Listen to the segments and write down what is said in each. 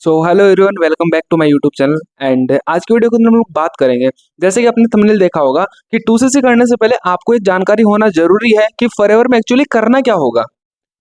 So hello everyone, welcome back to my YouTube channel. And आज की video के अंदर हम लोग बात करेंगे, जैसे कि आपने थंबनेल देखा होगा कि 2cc करने से पहले आपको एक जानकारी होना जरूरी है कि फॉरएवर में एक्चुअली करना क्या होगा।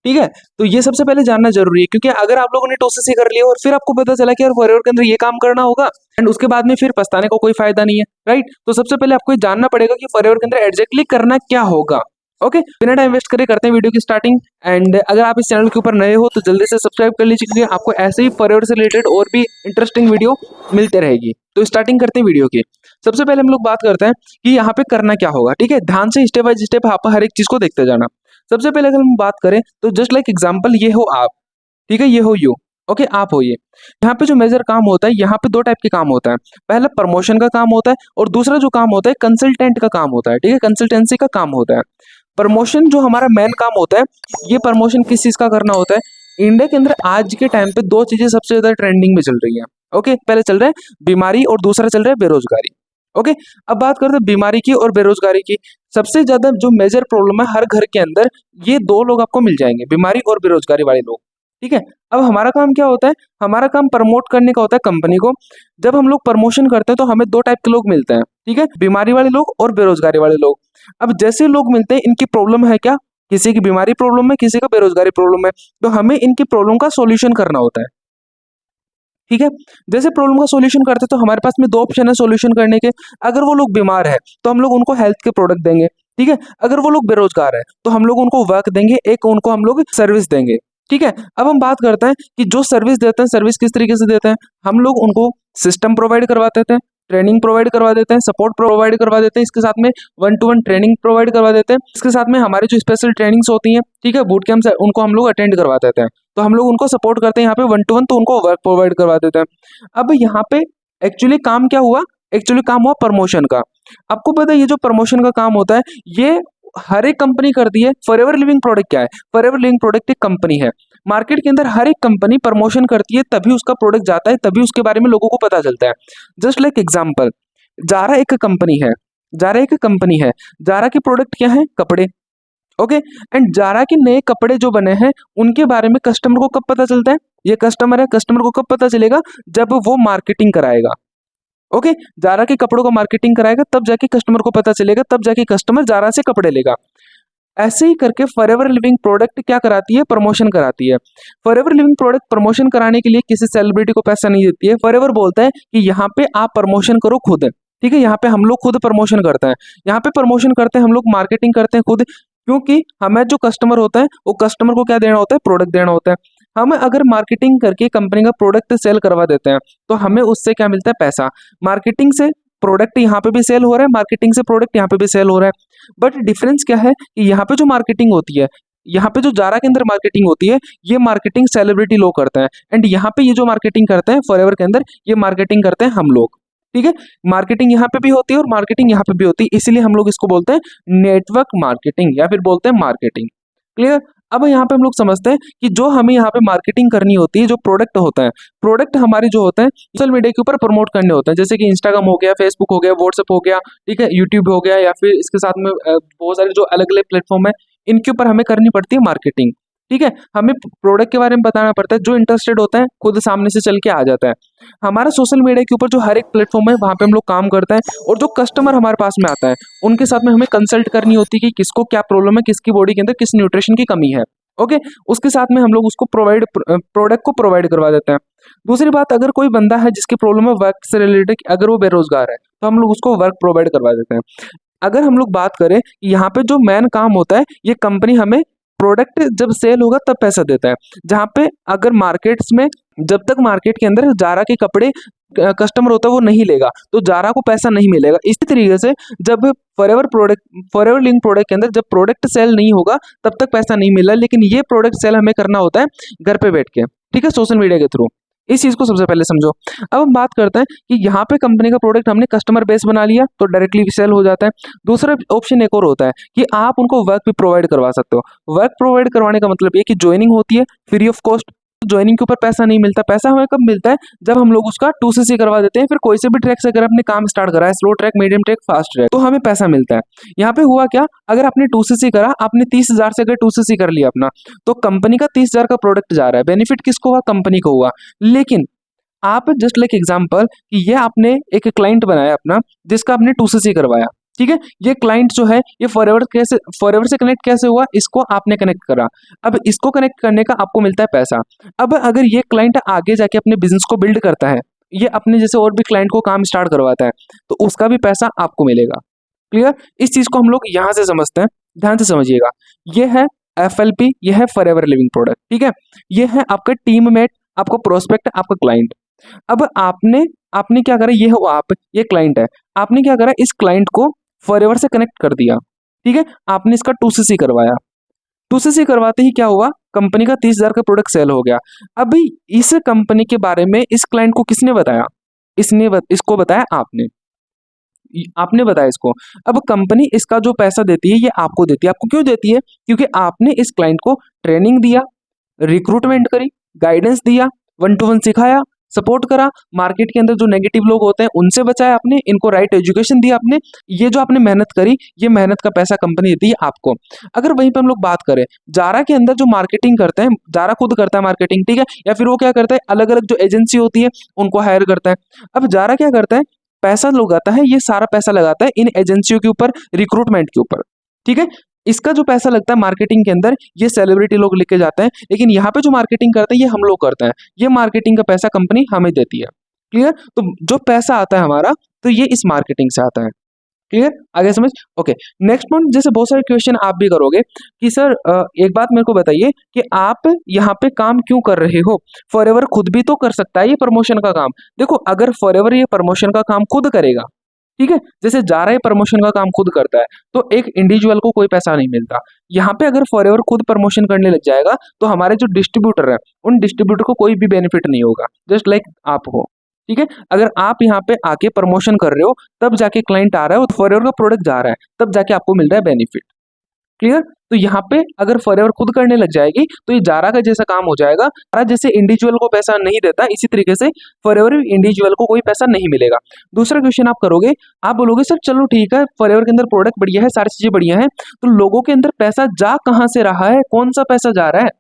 ठीक है, तो ये सबसे पहले जानना जरूरी है, क्योंकि अगर आप लोगों ने 2cc कर लिया और फिर आपको पता चला कि यार फॉरएवर के अंदर ये काम करना होगा एंड उसके बाद में फिर पछताने को कोई फायदा नहीं है, राइट। तो सबसे पहले आपको ये जानना पड़ेगा कि फॉरएवर के अंदर एग्जैक्टली करना क्या होगा। ओके, बिना टाइम वेस्ट करे करते हैं वीडियो की स्टार्टिंग। एंड अगर आप इस चैनल के ऊपर नए हो तो जल्दी से सब्सक्राइब कर लीजिए, क्योंकि आपको ऐसे ही फॉरएवर से रिलेटेड और भी इंटरेस्टिंग वीडियो मिलते रहेगी। तो स्टार्टिंग करते हैं वीडियो की। सबसे पहले हम लोग बात करते हैं कि यहाँ पे करना क्या होगा। ठीक है, ध्यान से स्टेप बाय स्टेप आप हर एक चीज को देखते जाना। सबसे पहले अगर हम बात करें तो जस्ट लाइक एग्जांपल, ये हो आप, ठीक है, ये हो यू। ओके, आप हो ये। यहाँ पे जो मेजर काम होता है, यहाँ पे दो टाइप के काम होता है। पहला प्रमोशन का काम होता है और दूसरा जो काम होता है कंसल्टेंट का काम होता है। ठीक है, कंसल्टेंसी का काम होता है। प्रमोशन जो हमारा मेन काम होता है, ये प्रमोशन किस चीज का करना होता है। इंडिया के अंदर आज के टाइम पे दो चीजें सबसे ज्यादा ट्रेंडिंग में चल रही है। ओके, पहले चल रहा है बीमारी और दूसरा चल रहा है बेरोजगारी। ओके, अब बात करते हैं बीमारी की और बेरोजगारी की। सबसे ज्यादा जो मेजर प्रॉब्लम है हर घर के अंदर, ये दो लोग आपको मिल जाएंगे, बीमारी और बेरोजगारी वाले लोग। ठीक है, अब हमारा काम क्या होता है, हमारा काम प्रमोट करने का होता है कंपनी को। जब हम लोग प्रमोशन करते हैं तो हमें दो टाइप के लोग मिलते हैं। ठीक है, बीमारी वाले लोग और बेरोजगारी वाले लोग। अब जैसे लोग मिलते हैं, इनकी प्रॉब्लम है क्या, किसी की बीमारी प्रॉब्लम है, किसी का बेरोजगारी प्रॉब्लम है, तो हमें इनकी प्रॉब्लम का सॉल्यूशन करना होता है। ठीक है, जैसे प्रॉब्लम का सॉल्यूशन करते हैं तो हमारे पास में दो ऑप्शन है सॉल्यूशन करने के। अगर वो लोग बीमार है तो हम लोग उनको हेल्थ के प्रोडक्ट देंगे। ठीक है, अगर वो लोग बेरोजगार है तो हम लोग उनको वर्क देंगे, एक उनको हम लोग सर्विस देंगे। ठीक है, अब हम बात करते हैं कि जो सर्विस देते हैं, सर्विस किस तरीके से देते हैं। हम लोग उनको सिस्टम प्रोवाइड करवा देते हैं, ट्रेनिंग प्रोवाइड करवा देते हैं, सपोर्ट प्रोवाइड करवा देते हैं, इसके साथ में 1-to-1 ट्रेनिंग प्रोवाइड करवा देते हैं। इसके साथ में हमारी जो स्पेशल ट्रेनिंग्स होती हैं, ठीक है, बूट कैंप्स है, उनको हम लोग अटेंड करवा देते हैं। तो हम लोग उनको सपोर्ट करते हैं यहाँ पे 1-to-1, तो उनको वर्क प्रोवाइड करवा देते हैं। अब यहाँ पे एक्चुअली काम क्या हुआ, एक्चुअली काम हुआ प्रमोशन का। आपको पता है ये जो प्रमोशन का काम होता है, ये हर एक कंपनी करती है। फॉरएवर लिविंग प्रोडक्ट क्या है, फॉरएवर लिविंग प्रोडक्ट एक कंपनी है। मार्केट के अंदर हर एक कंपनी प्रमोशन करती है, तभी उसका प्रोडक्ट जाता है, तभी उसके बारे में लोगों को पता चलता है। जस्ट लाइक एग्जाम्पल, जारा एक कंपनी है, जारा एक कंपनी है। जारा के प्रोडक्ट क्या है, कपड़े। ओके, एंड जारा के नए कपड़े जो बने हैं उनके बारे में कस्टमर को कब पता चलता है, ये कस्टमर है, कस्टमर को कब पता चलेगा, जब वो मार्केटिंग कराएगा। ओके, जारा के कपड़ों का मार्केटिंग कराएगा, तब जाके कस्टमर को पता चलेगा, तब जाके कस्टमर जारा से कपड़े लेगा। ऐसे ही करके फॉरएवर लिविंग प्रोडक्ट क्या कराती है, प्रमोशन कराती है। फॉरएवर लिविंग प्रोडक्ट प्रमोशन कराने के लिए किसी सेलिब्रिटी को पैसा नहीं देती है। फॉरएवर बोलता है कि यहाँ पे आप प्रमोशन करो खुद। ठीक है, यहाँ पे हम लोग खुद प्रमोशन करते हैं, यहाँ पे प्रमोशन करते हैं हम लोग, मार्केटिंग करते हैं खुद। क्योंकि हमें जो कस्टमर होता है वो कस्टमर को क्या देना होता है, प्रोडक्ट देना होता है। हम अगर मार्केटिंग करके कंपनी का प्रोडक्ट सेल करवा देते हैं तो हमें उससे क्या मिलता है, पैसा। मार्केटिंग से प्रोडक्ट यहाँ पे भी सेल हो रहा है, मार्केटिंग से प्रोडक्ट यहाँ पे भी सेल हो रहा है। बट डिफरेंस क्या है कि यहाँ पे जो मार्केटिंग होती है, यहाँ पे जो जारा के अंदर मार्केटिंग होती है, ये मार्केटिंग सेलिब्रिटी लोग करते हैं। एंड यहाँ पे ये जो मार्केटिंग करते हैं फॉरएवर के अंदर, ये मार्केटिंग करते हैं हम लोग। ठीक है, मार्केटिंग यहाँ पे भी होती है और मार्केटिंग यहाँ पे भी होती है, इसीलिए हम लोग इसको बोलते हैं नेटवर्क मार्केटिंग या फिर बोलते हैं मार्केटिंग। क्लियर। अब यहाँ पे हम लोग समझते हैं कि जो हमें यहाँ पे मार्केटिंग करनी होती है, जो प्रोडक्ट होता है, प्रोडक्ट हमारे जो होते हैं सोशल मीडिया के ऊपर प्रमोट करने होते हैं, जैसे कि इंस्टाग्राम हो गया, फेसबुक हो गया, व्हाट्सएप हो गया, ठीक है, यूट्यूब हो गया, या फिर इसके साथ में बहुत सारे जो अलग अलग प्लेटफॉर्म है, इनके ऊपर हमें करनी पड़ती है मार्केटिंग। ठीक है, हमें प्रोडक्ट के बारे में बताना पड़ता है, जो इंटरेस्टेड होता है खुद सामने से चल के आ जाता है। हमारा सोशल मीडिया के ऊपर जो हर एक प्लेटफॉर्म है वहाँ पे हम लोग काम करते हैं, और जो कस्टमर हमारे पास में आता है उनके साथ में हमें कंसल्ट करनी होती है कि किसको क्या प्रॉब्लम है, किसकी बॉडी के अंदर किस न्यूट्रिशन की कमी है। ओके, उसके साथ में हम लोग उसको प्रोडक्ट को प्रोवाइड करवा देते हैं। दूसरी बात, अगर कोई बंदा है जिसकी प्रॉब्लम है वर्क से रिलेटेड, अगर वो बेरोजगार है तो हम लोग उसको वर्क प्रोवाइड करवा देते हैं। अगर हम लोग बात करें, यहाँ पे जो मेन काम होता है, ये कंपनी हमें प्रोडक्ट जब सेल होगा तब पैसा देता है। जहाँ पे अगर मार्केट्स में, जब तक मार्केट के अंदर जारा के कपड़े कस्टमर होता है वो नहीं लेगा तो जारा को पैसा नहीं मिलेगा। इसी तरीके से जब फॉरएवर लिंक प्रोडक्ट के अंदर जब प्रोडक्ट सेल नहीं होगा तब तक पैसा नहीं मिला, लेकिन ये प्रोडक्ट सेल हमें करना होता है घर पे बैठ के, ठीक है, सोशल मीडिया के थ्रू। इस चीज को सबसे पहले समझो। अब हम बात करते हैं कि यहाँ पे कंपनी का प्रोडक्ट हमने कस्टमर बेस बना लिया तो डायरेक्टली सेल हो जाता है। दूसरा ऑप्शन एक और होता है कि आप उनको वर्क भी प्रोवाइड करवा सकते हो। वर्क प्रोवाइड करवाने का मतलब ये कि ज्वाइनिंग होती है फ्री ऑफ कॉस्ट। ज्वाइनिंग के ऊपर पैसा नहीं मिलता। पैसा हमें कब मिलता है, जब हम लोग उसका 2cc करवा देते हैं। फिर कोई से भी ट्रैक से अगर अपने काम स्टार्ट करा है, slow track, medium track, fast track, तो हमें पैसा मिलता है। यहाँ पे हुआ क्या, अगर आपने 2cc करा, आपने 30,000 से अगर 2cc कर लिया अपना, तो कंपनी का 30,000 का प्रोडक्ट जा रहा है, बेनिफिट किसको हुआ, कंपनी को हुआ। लेकिन आप जस्ट लाइक एग्जांपल कि ये आपने एक क्लाइंट बनाया अपना, जिसका आपने 2cc करवाया, ठीक है। ये क्लाइंट जो है ये फॉरएवर से कनेक्ट कैसे हुआ, इसको आपने कनेक्ट करा। अब इसको कनेक्ट करने का आपको मिलता है पैसा। अब अगर ये क्लाइंट आगे जाके अपने बिजनेस को बिल्ड करता है, ये अपने जैसे और भी क्लाइंट को काम स्टार्ट करवाता है, तो उसका भी पैसा आपको मिलेगा। क्लियर? इस चीज को हम लोग यहाँ से समझते हैं, ध्यान से समझिएगा। ये है FLP, ये है फॉरएवर लिविंग प्रोडक्ट, ठीक है। ये है आपका टीममेट, आपका प्रोस्पेक्ट, आपका क्लाइंट। अब आपने आपने क्या करा, ये हो आप, ये क्लाइंट है, आपने क्या करा, इस क्लाइंट को फॉरएवर से कनेक्ट कर दिया, ठीक है। आपने इसका 2cc करवाया, 2cc करवाते ही क्या हुआ, कंपनी का 30,000 का प्रोडक्ट सेल हो गया। अभी इस कंपनी के बारे में इस क्लाइंट को किसने बताया, इसको बताया आपने, आपने बताया इसको। अब कंपनी इसका जो पैसा देती है ये आपको देती है। आपको क्यों देती है, क्योंकि आपने इस क्लाइंट को ट्रेनिंग दिया, रिक्रूटमेंट करी, गाइडेंस दिया, 1-to-1 सिखाया, सपोर्ट करा, मार्केट के अंदर जो नेगेटिव लोग होते हैं उनसे बचाया आपने, इनको राइट एजुकेशन दिया आपने। ये जो आपने मेहनत करी, ये मेहनत का पैसा कंपनी देती है आपको। अगर वहीं पे हम लोग बात करें, जारा के अंदर जो मार्केटिंग करते हैं, जारा खुद करता है मार्केटिंग, ठीक है, या फिर वो क्या करता है, अलग अलग जो एजेंसी होती है उनको हायर करता है। अब जारा क्या करता है, पैसा लगाता है, ये सारा पैसा लगाता है इन एजेंसियों के ऊपर, रिक्रूटमेंट के ऊपर, ठीक है। इसका जो पैसा लगता है मार्केटिंग के अंदर, ये सेलिब्रिटी लोग लेके जाते हैं, लेकिन यहाँ पे जो मार्केटिंग करते हैं ये हम लोग करते हैं। ये मार्केटिंग का पैसा कंपनी हमें देती है। क्लियर? तो जो पैसा आता है हमारा, तो ये इस मार्केटिंग से आता है। क्लियर? आगे समझ? ओके। नेक्स्ट पॉइंट, जैसे बहुत सारे क्वेश्चन आप भी करोगे कि सर एक बात मेरे को बताइए कि आप यहाँ पे काम क्यों कर रहे हो, फॉरएवर खुद भी तो कर सकता है ये प्रमोशन का काम। देखो, अगर फॉरएवर ये प्रमोशन का काम खुद करेगा, ठीक है, जैसे जारा ये प्रमोशन का काम खुद करता है, तो एक इंडिविजुअल को कोई पैसा नहीं मिलता। यहाँ पे अगर फॉरएवर खुद प्रमोशन करने लग जाएगा, तो हमारे जो डिस्ट्रीब्यूटर है, उन डिस्ट्रीब्यूटर को कोई भी बेनिफिट नहीं होगा, जस्ट लाइक आप हो, ठीक है। अगर आप यहाँ पे आके प्रमोशन कर रहे हो, तब जाके क्लाइंट आ रहा है और फॉरएवर का प्रोडक्ट जा रहा है, तब जाके आपको मिल रहा है बेनिफिट। क्लियर? तो यहाँ पे अगर फॉरएवर खुद करने लग जाएगी, तो ये जारा का जैसा काम हो जाएगा। जारा जैसे इंडिविजुअल को पैसा नहीं देता, इसी तरीके से फॉरएवर इंडिविजुअल को कोई पैसा नहीं मिलेगा। दूसरा क्वेश्चन आप करोगे, आप बोलोगे सर चलो ठीक है, फॉरएवर के अंदर प्रोडक्ट बढ़िया है, सारी चीजें बढ़िया है, तो लोगों के अंदर पैसा जा कहाँ से रहा है, कौन सा पैसा जा रहा है?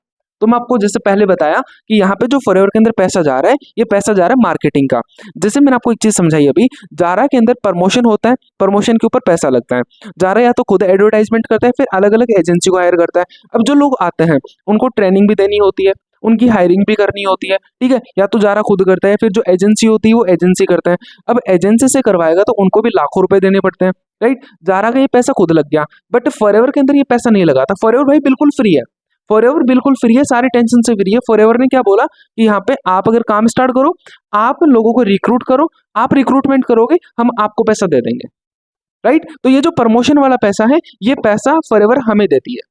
तो मैं आपको जैसे पहले बताया कि यहाँ पे जो फॉरएवर के अंदर पैसा जा रहा है, ये पैसा जा रहा है मार्केटिंग का। जैसे मैंने आपको एक चीज समझाई अभी, जारा के अंदर प्रमोशन होता है, प्रमोशन के ऊपर पैसा लगता है। जारा या तो खुद एडवर्टाइजमेंट करता है, फिर अलग अलग एजेंसी को हायर करता है। अब जो लोग आते हैं उनको ट्रेनिंग भी देनी होती है, उनकी हायरिंग भी करनी होती है, ठीक है। या तो जारा खुद करता है, फिर जो एजेंसी होती है वो एजेंसी करता है। अब एजेंसी से करवाएगा तो उनको भी लाखों रुपए देने पड़ते हैं, राइट। जारा का ये पैसा खुद लग गया, बट फॉरएवर के अंदर ये पैसा नहीं लगा था। फॉरएवर भाई बिल्कुल फ्री है, फॉरएवर बिल्कुल फ्री है, सारी टेंशन से फ्री है। फॉरएवर ने क्या बोला कि यहाँ पे आप अगर काम स्टार्ट करो, आप लोगों को रिक्रूट करो, आप रिक्रूटमेंट करोगे, हम आपको पैसा दे देंगे, राइट। तो ये जो प्रमोशन वाला पैसा है, ये पैसा फॉरएवर हमें देती है,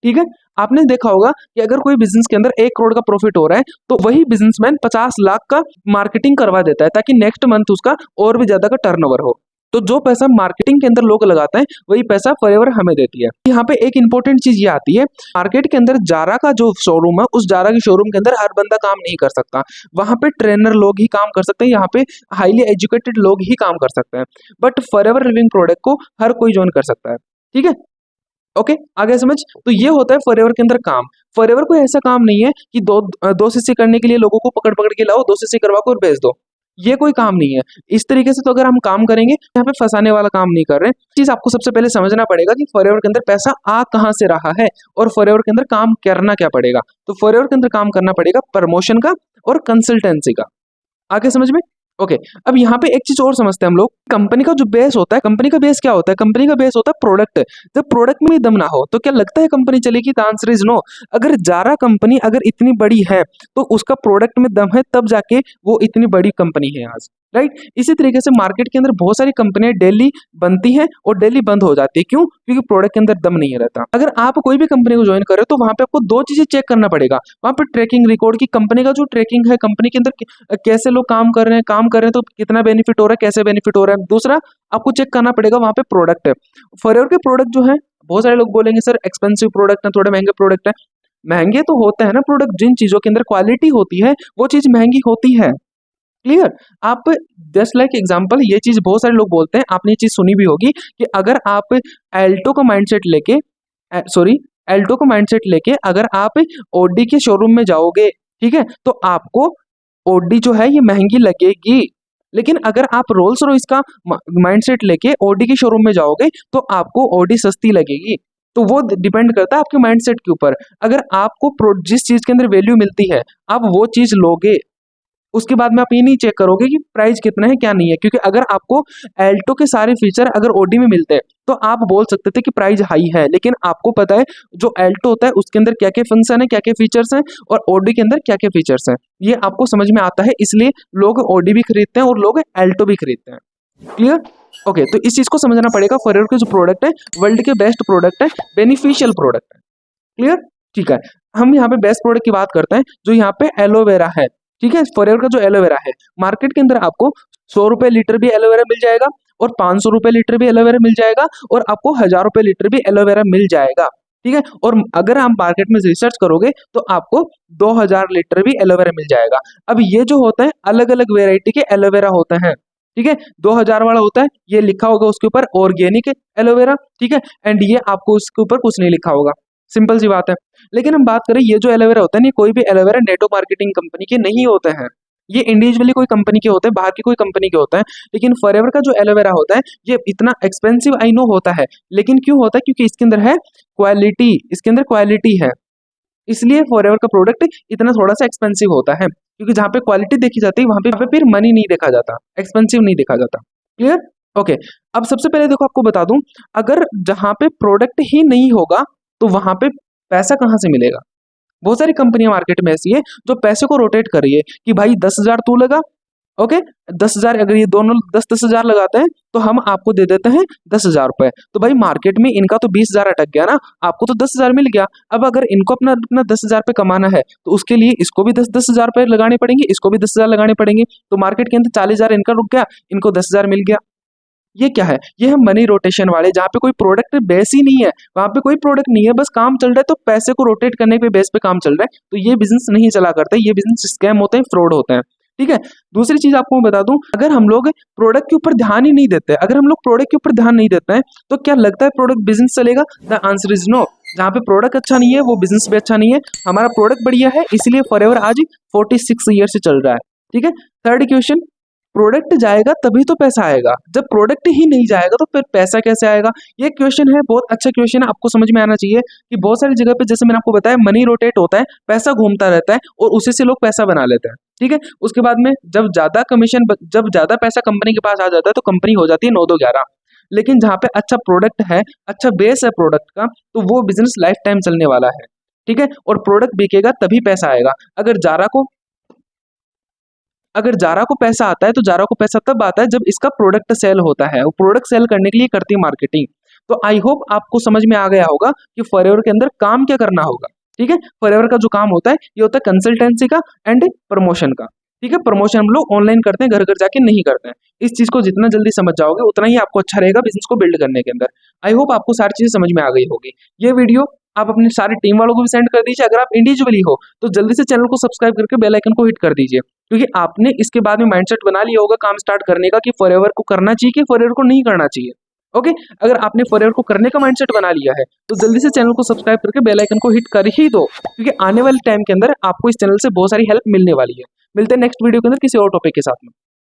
ठीक है। आपने देखा होगा कि अगर कोई बिजनेस के अंदर 1 करोड़ का प्रॉफिट हो रहा है, तो वही बिजनेसमैन 50 लाख का मार्केटिंग करवा देता है, ताकि नेक्स्ट मंथ उसका और भी ज्यादा का टर्नओवर हो। तो जो पैसा मार्केटिंग के अंदर लोग लगाते हैं, वही पैसा फॉरएवर हमें देती है। यहाँ पे एक इंपॉर्टेंट चीज ये आती है, मार्केट के अंदर जारा का जो शोरूम है, उस जारा के शोरूम के अंदर हर बंदा काम नहीं कर सकता। वहां पे ट्रेनर लोग ही काम कर सकते हैं, यहाँ पे हाईली एजुकेटेड लोग ही काम कर सकते हैं, बट फॉरएवर लिविंग प्रोडक्ट को हर कोई ज्वाइन कर सकता है, ठीक है। ओके, आगे समझ। तो ये होता है फॉरएवर के अंदर काम। फॉरएवर कोई ऐसा काम नहीं है कि दो सीसी करने के लिए लोगों को पकड़ पकड़ के लाओ, 2cc करवा को और भेज दो, ये कोई काम नहीं है। इस तरीके से तो अगर हम काम करेंगे, यहाँ पे फंसाने वाला काम नहीं कर रहे। चीज आपको सबसे पहले समझना पड़ेगा कि फॉरएवर के अंदर पैसा आ कहाँ से रहा है, और फॉरएवर के अंदर काम करना क्या पड़ेगा। तो फॉरएवर के अंदर काम करना पड़ेगा प्रमोशन का और कंसल्टेंसी का। आगे समझ में? ओके। अब यहाँ पे एक चीज और समझते हैं हम लोग, कंपनी का जो बेस होता है, कंपनी का बेस क्या होता है? कंपनी का बेस होता है प्रोडक्ट। जब प्रोडक्ट में दम ना हो तो क्या लगता है कंपनी चलेगी? The answer is no. अगर जारा कंपनी अगर इतनी बड़ी है, तो उसका प्रोडक्ट में दम है, तब जाके वो इतनी बड़ी कंपनी है आज, राइट। इसी तरीके से मार्केट के अंदर बहुत सारी कंपनियां डेली बनती हैं और डेली बंद हो जाती है। क्यों? क्योंकि प्रोडक्ट के अंदर दम नहीं रहता। अगर आप कोई भी कंपनी को ज्वाइन कर रहे हो, तो वहां पे आपको 2 चीजें चेक करना पड़ेगा। वहां पे ट्रैकिंग रिकॉर्ड की, कंपनी का जो ट्रैकिंग है, कंपनी के अंदर कैसे लोग काम कर रहे हैं तो कितना बेनिफिट हो रहा है, कैसे बेनिफिट हो रहा है। दूसरा, आपको चेक करना पड़ेगा वहां पे प्रोडक्ट है। फॉरएवर के प्रोडक्ट जो है, बहुत सारे लोग बोलेंगे सर एक्सपेंसिव प्रोडक्ट है, थोड़े महंगे प्रोडक्ट है। महंगे तो होते हैं ना प्रोडक्ट, जिन चीजों के अंदर क्वालिटी होती है वो चीज महंगी होती है। क्लियर? आप जस्ट लाइक एग्जांपल, ये चीज बहुत सारे लोग बोलते हैं, आपने ये चीज सुनी भी होगी कि अगर आप एल्टो का माइंडसेट लेके एल्टो का माइंडसेट लेके अगर आप ऑडी के शोरूम में जाओगे, ठीक है, तो आपको ओडी जो है ये महंगी लगेगी। लेकिन अगर आप रोल्स रॉयस का माइंडसेट लेके ओडी के शोरूम में जाओगे तो आपको ओडी सस्ती लगेगी। तो वो डिपेंड करता है आपके माइंडसेट के ऊपर। अगर आपको जिस चीज के अंदर वैल्यू मिलती है आप वो चीज लोगे, उसके बाद में आप ये नहीं चेक करोगे कि प्राइस कितना है क्या नहीं है। क्योंकि अगर आपको एल्टो के सारे फीचर अगर ओडी में मिलते हैं तो आप बोल सकते थे कि प्राइस हाई है, लेकिन आपको पता है जो एल्टो होता है उसके अंदर क्या क्या फंक्शन है, क्या क्या फीचर्स हैं, और ओडी के अंदर क्या क्या फीचर्स हैं, ये आपको समझ में आता है। इसलिए लोग ओडी भी खरीदते हैं और लोग एल्टो भी खरीदते हैं। क्लियर? ओके, तो इस चीज को समझना पड़ेगा। फॉरएवर के जो प्रोडक्ट है वर्ल्ड के बेस्ट प्रोडक्ट है, बेनिफिशियल प्रोडक्ट है। क्लियर? ठीक है, हम यहाँ पे बेस्ट प्रोडक्ट की बात करते हैं जो यहाँ पे एलोवेरा है। ठीक है, फॉरएवर का जो एलोवेरा है मार्केट के अंदर आपको 100 रुपए लीटर भी एलोवेरा मिल जाएगा, और 500 रुपए लीटर भी एलोवेरा मिल जाएगा, और आपको 1000 रुपए लीटर भी एलोवेरा मिल जाएगा। ठीक है, और अगर आप मार्केट में रिसर्च करोगे तो आपको 2000 लीटर भी एलोवेरा मिल जाएगा। अब ये जो होता है अलग अलग वेराइटी के एलोवेरा होते हैं। ठीक है, 2000 वाला होता है, ये लिखा होगा उसके ऊपर ऑर्गेनिक एलोवेरा। ठीक है, एंड ये आपको उसके ऊपर कुछ नहीं लिखा होगा, सिंपल सी बात है। लेकिन हम बात करें ये जो एलोवेरा होता है नहीं, कोई भी एलोवेरा नेटो मार्केटिंग कंपनी के नहीं होते हैं, ये इंडिविजुअली कोई कंपनी के होते हैं, बाहर की कोई कंपनी के होते हैं। लेकिन फॉरएवर का जो एलोवेरा होता है ये इतना एक्सपेंसिव आई नो होता है, लेकिन क्यों होता है? क्योंकि इसके अंदर है क्वालिटी, इसके अंदर क्वालिटी है, इसलिए फॉरएवर का प्रोडक्ट इतना थोड़ा सा एक्सपेंसिव होता है। क्योंकि जहाँ पे क्वालिटी देखी जाती है वहां पे फिर मनी नहीं देखा जाता, एक्सपेंसिव नहीं देखा जाता। क्लियर? ओके, अब सबसे पहले देखो आपको बता दूं, अगर जहां पे प्रोडक्ट ही नहीं होगा तो वहां पे पैसा कहाँ से मिलेगा? बहुत सारी कंपनियां मार्केट में ऐसी है जो पैसे को रोटेट कर रही है कि भाई 10,000 तू लगा, ओके 10,000, अगर ये दोनों 10,000 लगाते हैं तो हम आपको दे देते हैं 10,000 रुपए। तो भाई मार्केट में इनका तो 20,000 अटक गया ना, आपको तो 10,000 मिल गया। अब अगर इनको अपना अपना 10,000 पे कमाना है तो उसके लिए इसको भी 10,000 रुपए लगाने पड़ेंगे, इसको भी 10,000 लगाने पड़ेंगे। तो मार्केट के अंदर 40,000 इनका रुक गया, इनको 10,000 मिल गया। ये क्या है? ये है मनी रोटेशन वाले, जहाँ पे कोई प्रोडक्ट बेस ही नहीं है, वहां पे कोई प्रोडक्ट नहीं है, बस काम चल रहा है तो पैसे को रोटेट करने पे बेस पे काम चल रहा है। तो ये बिजनेस नहीं चला करते, ये बिजनेस स्कैम होते हैं, फ्रॉड होते हैं। ठीक है, दूसरी चीज आपको मैं बता दूं, अगर हम लोग प्रोडक्ट के ऊपर ध्यान ही नहीं देते, अगर हम लोग प्रोडक्ट के ऊपर ध्यान नहीं देते हैं तो क्या लगता है प्रोडक्ट बिजनेस चलेगा? The answer is no. जहाँ पे प्रोडक्ट अच्छा नहीं है वो बिजनेस भी अच्छा नहीं है। हमारा प्रोडक्ट बढ़िया है इसलिए फॉरएवर आज 46 ईयर से चल रहा है। ठीक है, थर्ड क्वेश्चन, प्रोडक्ट जाएगा तभी तो पैसा आएगा, जब प्रोडक्ट ही नहीं जाएगा तो फिर पैसा कैसे आएगा? ये क्वेश्चन है, बहुत अच्छा क्वेश्चन है, आपको समझ में आना चाहिए कि बहुत सारी जगह पे जैसे मैंने आपको बताया मनी रोटेट होता है, पैसा घूमता रहता है और उसी से लोग पैसा बना लेते हैं। ठीक है, उसके बाद में जब ज्यादा पैसा कंपनी के पास आ जाता है तो कंपनी हो जाती है 9-2-11। लेकिन जहाँ पे अच्छा प्रोडक्ट है, अच्छा बेस है प्रोडक्ट का, तो वो बिजनेस लाइफ टाइम चलने वाला है। ठीक है, और प्रोडक्ट बिकेगा तभी पैसा आएगा। अगर जारा को पैसा आता है तो जारा को पैसा तब आता है जब इसका प्रोडक्ट सेल होता है, वो प्रोडक्ट सेल करने के लिए करती है मार्केटिंग। तो आई होप आपको समझ में आ गया होगा कि फॉरएवर के अंदर काम क्या करना होगा। ठीक है, फॉरएवर का जो काम होता है ये होता है कंसल्टेंसी का एंड प्रमोशन का। ठीक है, प्रमोशन हम लोग ऑनलाइन करते हैं, घर घर जाके नहीं करते हैं। इस चीज को जितना जल्दी समझ जाओगे उतना ही आपको अच्छा रहेगा बिजनेस को बिल्ड करने के अंदर। आई होप आपको सारी चीजें समझ में आ गई होगी। ये वीडियो आप अपने सारे टीम वालों को भी सेंड कर दीजिए। अगर आप इंडिविजुअली हो तो जल्दी से चैनल को सब्सक्राइब करके बेल आइकन को हिट कर दीजिए, क्योंकि आपने इसके बाद में माइंडसेट बना लिया होगा काम स्टार्ट करने का कि फॉरएवर को करना चाहिए कि फॉरएवर को नहीं करना चाहिए। ओके, अगर आपने फॉरएवर को करने का माइंडसेट बना लिया है तो जल्दी से चैनल को सब्सक्राइब करके बेल आइकन को हिट कर ही दो, क्योंकि आने वाले टाइम के अंदर आपको इस चैनल से बहुत सारी हेल्प मिलने वाली है। मिलते हैं नेक्स्ट वीडियो के अंदर किसी और टॉपिक के साथ में।